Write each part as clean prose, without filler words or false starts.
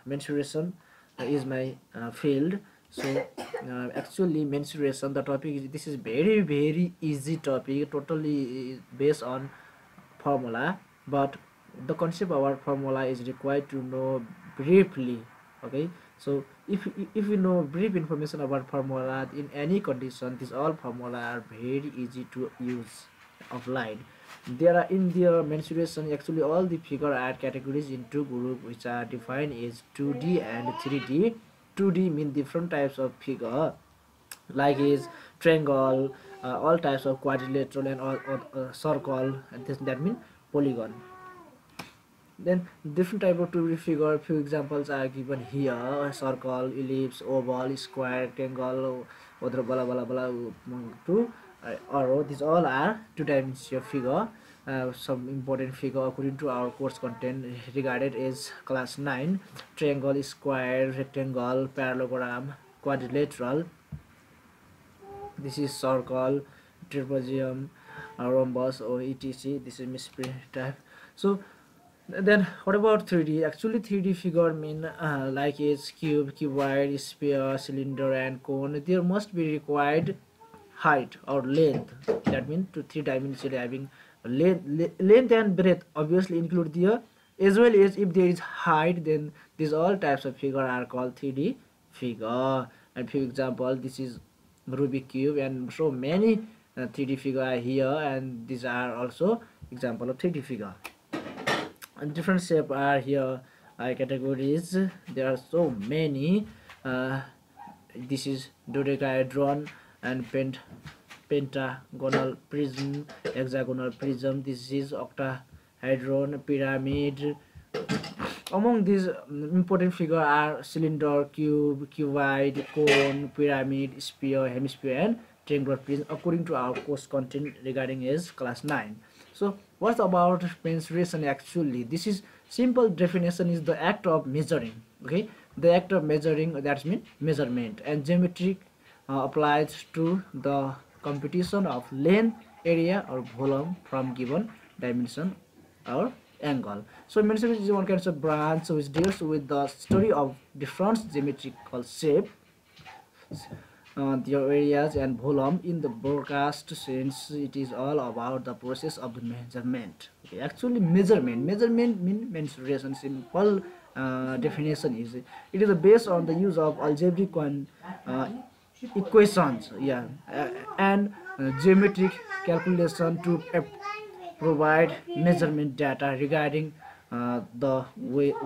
mensuration is my field. So actually mensuration, the topic is, this is very easy topic, totally based on formula, but the concept of our formula is required to know briefly. Okay, so if you know brief information about formula in any condition, these all formula are very easy to use offline. There are in their mensuration, actually all the figure are categories into group which are defined as 2D and 3D. 2D mean different types of figure, like is triangle, all types of quadrilateral and all circle, and this that mean polygon. Then different type of 2D figure, few examples are given here: circle, ellipse, oval, square, rectangle, other blah blah blah to arrow. These all are two-dimensional figure. Some important figure according to our course content regarded is class 9: triangle, square, rectangle, parallelogram, quadrilateral. This is circle, trapezium, rhombus, or etc. This is mystery type. So then what about 3D? Actually 3D figure mean like is cube, cuboid, sphere, cylinder and cone. There must be required height or length. That means to 3 dimensional having length and breadth obviously include there, as well as if there is height, then these all types of figure are called 3D figure. And few example, this is Rubik cube, and so many 3D figure are here, and these are also example of 3D figure. And different shape are here, categories. There are so many. This is dodecahedron and pentagonal prism, hexagonal prism. This is octahedron, pyramid. Among these important figure are cylinder, cube, cuboid, cone, pyramid, sphere, hemisphere and triangular prism according to our course content regarding is class 9. So what's about mensuration? Actually this is simple definition is the act of measuring. Okay, the act of measuring, that means measurement, and geometric applies to the computation of length, area or volume from given dimension or angle. So mensuration is one kind of branch which deals with the study of different geometrical shape, the areas and volume in the broadcast sense. It is all about the process of the measurement. Okay, actually measurement mean mensuration. Simple definition is it is based on the use of algebraic equations, yeah, and geometric calculation to provide measurement data regarding the weight,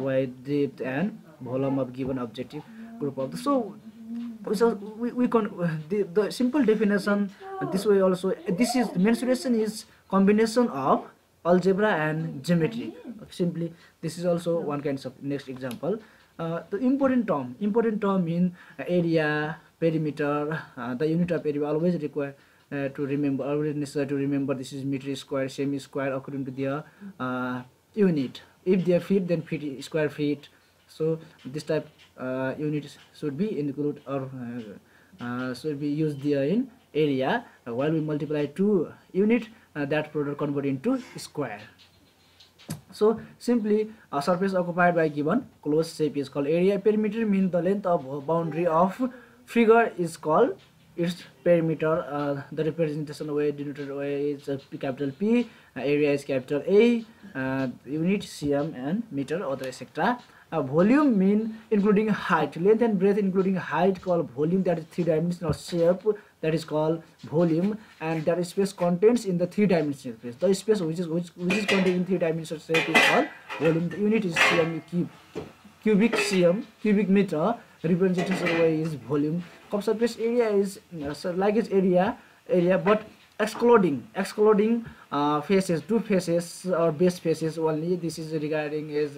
depth and volume of given objective group of the. So we can the simple definition this way also. This is mensuration is combination of algebra and geometry. Simply this is also one kind of next example. The important term mean area, perimeter. The unit of area always require to remember, always necessary to remember. This is meter square, semi square according to their unit. If they are feet, then feet is square feet. So this type units should be included or should be used there in area. While we multiply 2 unit, that product convert into square. So simply a surface occupied by given closed shape is called area. Perimeter means the length of boundary of figure is called its perimeter. The representation way denoted way is capital P, area is capital A, unit cm and meter, other etc. Volume mean including height, length and breadth including height called volume. That is 3-dimensional shape, that is called volume, and that space contains in the 3-dimensional space. The space which is contained in 3-dimensional shape is called volume. The unit is cm cubic cm, cubic meter. Representation way is volume. Surface area is like its area, but excluding faces, 2 faces or base faces only. This is regarding is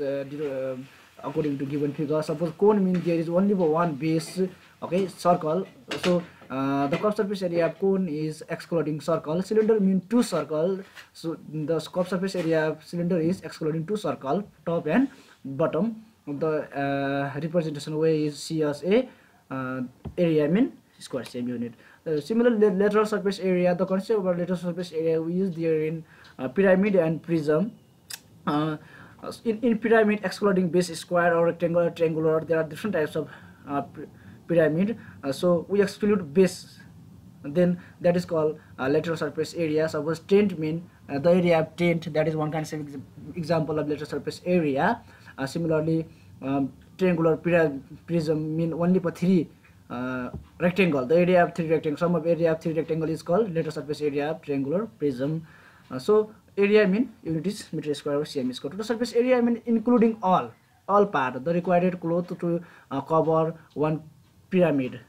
according to given figure. Suppose cone means there is only one base. Okay, circle. So the curved surface area of cone is excluding circle. Cylinder means 2 circle. So the curved surface area of cylinder is excluding 2 circle, top and bottom. The representation way is C as A. Area mean square same unit. Similarly, lateral surface area, the concept of lateral surface area we use there in pyramid and prism. In pyramid, excluding base, square or rectangular, triangular, there are different types of pyramid. So we exclude base, then that is called lateral surface area. Suppose tent mean the area of tent, that is one kind of example of lateral surface area. Similarly, triangular prism mean only for three rectangle, the area of three rectangle, sum of area of three rectangle is called lateral surface area of triangular prism. So area mean unit is meter square or cm square. Total surface area mean including all part, the required cloth to cover one pyramid.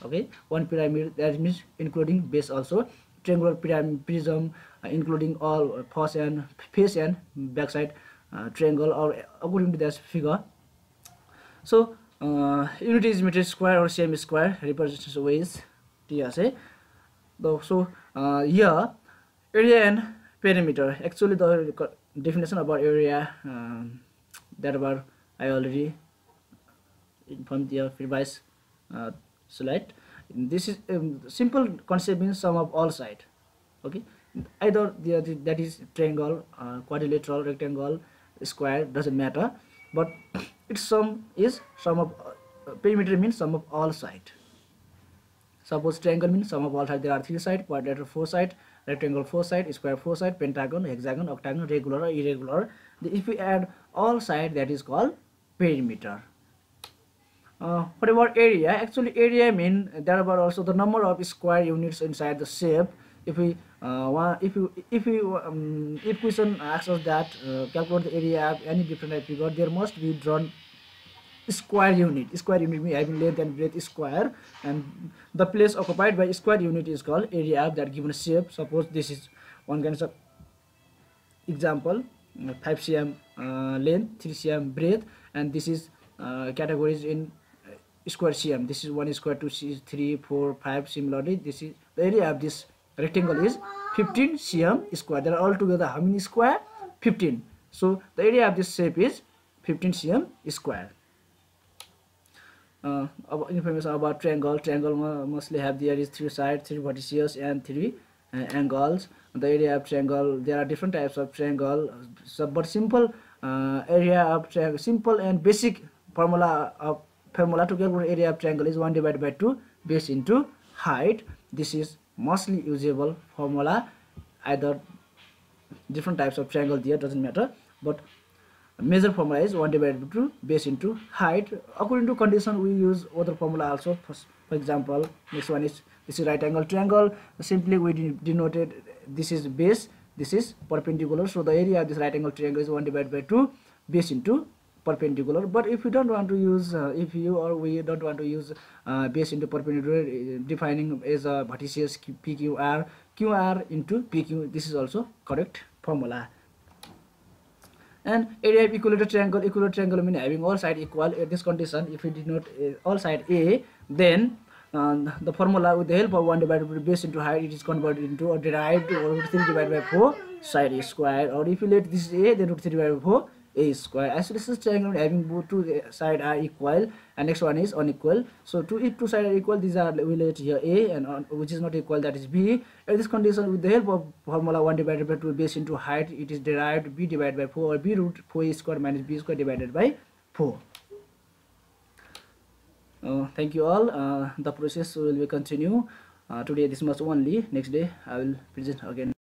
Okay, one pyramid, that means including base also. Triangular pyramid prism including all face and backside triangle, or according to this figure. So unit is meter square or cm square, represents ways TSA. So here area and perimeter, actually the definition about area that about I already informed the previous slide. This is simple concept means sum of all side. Okay, either that is triangle, quadrilateral, rectangle, square, doesn't matter, but its sum is sum of perimeter means sum of all side. Suppose triangle means sum of all side, there are 3 sides, quadrilateral 4 sides, rectangle 4 sides, square 4 sides, pentagon, hexagon, octagon, regular or irregular. If we add all sides, that is called perimeter. What about area? Actually area mean that about also the number of square units inside the shape. If we if question asks us that calculate the area of any different type figure, there must be drawn square unit. Square unit means having length and breadth square, and the place occupied by square unit is called area of that given shape. Suppose this is one kind of example, 5 cm length, 3 cm breadth, and this is categories in square cm. This is 1 square, 2 3 4 5. Similarly, this is the area of this rectangle is 15 cm square. There are altogether how many square? 15. So the area of this shape is 15 cm square. About information about triangle. Triangle mostly have, there is 3 sides, 3 vertices and 3 angles. The area of triangle, there are different types of triangle, but simple area of triangle, simple and basic formula to calculate area of triangle is 1 divided by 2 base into height. This is mostly usable formula. Either different types of triangle there, doesn't matter, but major formula is 1 divided by 2 base into height. According to condition, we use other formula also. For example, next one is, this is right angle triangle. Simply we denoted, this is base, this is perpendicular. So the area of this right angle triangle is 1 divided by 2 base into perpendicular. But if you don't want to use if you or we don't want to use base into perpendicular, defining as a vertices PQR, QR into PQ, this is also correct formula. And area of equilateral triangle means having all side equal. At this condition, if we denote all side A, then the formula with the help of 1 divided by base into height, it is converted into or derived or 3 divided by 4 side square. Or if you let this A, then root 3 divided by 4 A square. Isocelous triangle having both 2 sides are equal, and next one is unequal. So if 2 sides are equal, these are, we let here A, and which is not equal, that is B. At this condition, with the help of formula 1 divided by 2 base into height, it is derived B divided by 4, or B root 4 A square minus B square divided by 4. Thank you all. The process will be continue. Today this much only. Next day I will present again.